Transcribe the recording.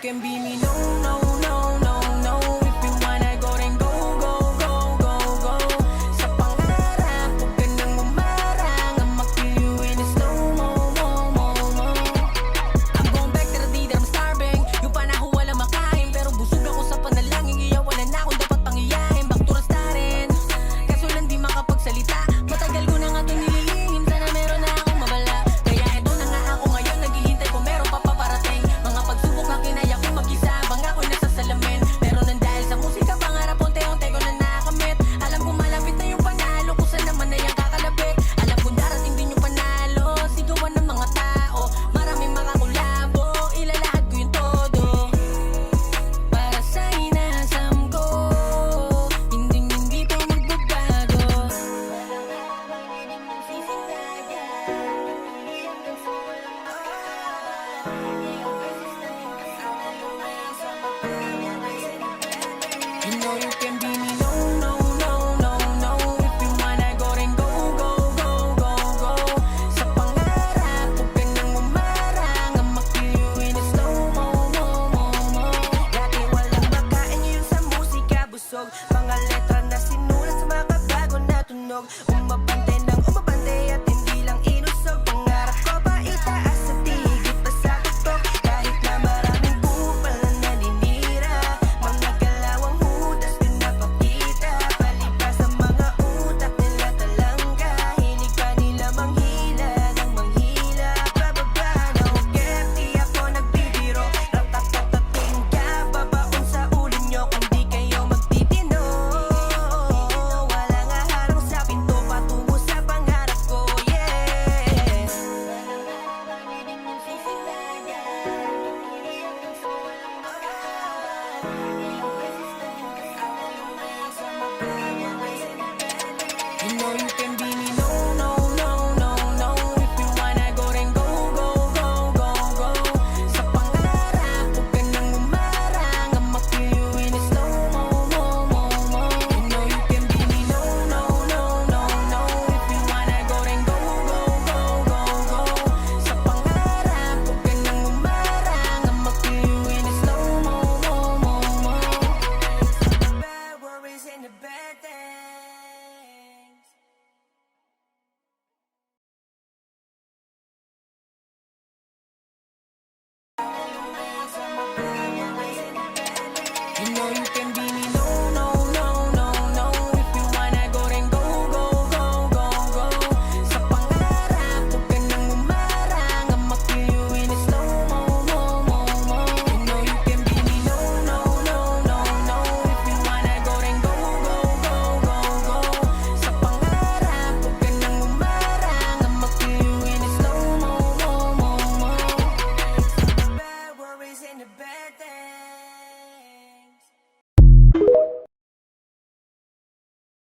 can be me, no, no, no, no, no. If you wanna go, then go, go, go, go, go. Sa pangarap, huwag ka nang umarang. I'ma kill you in a slow-mo, mo, mo, mo. I'm going back to the day that I'm starving. Yung panahon walang makain, pero busog ako sa panalangin. Kaya wala na akong dapat pangyayain. Back to the starting, kaso lang di makapagsalita. Matagal ko na nga ito nililingin. Sana meron na akong mabala. Kaya eto na nga ako ngayon, naghihintay kung meron pa paparating. Mga pagsubok na kinaya ko mag-isa, habang ako'y nasa salamin. Pero nang dahil sa musika, pangarap unti-unti ko na nakamit. Alam ko malapit na yung panalo, kung saan naman na yung kakalapit. Alam ko darating din yung panalo, sigawan ng mga tao. Maraming makakulabo, ilalahad ko yung todo. Para sa inasam ko, hindi to magbabago. You know you can be me, no, no, no, no, no. If you wanna go, then go, go, go, go, go. Sa pangarap, huwag ka nang umarang. I'ma kill you in a slow-mo, mo, mo, mo. Dati walang makain yun sa musika busog. Mga letra na sinulat sa mga bago na tunog.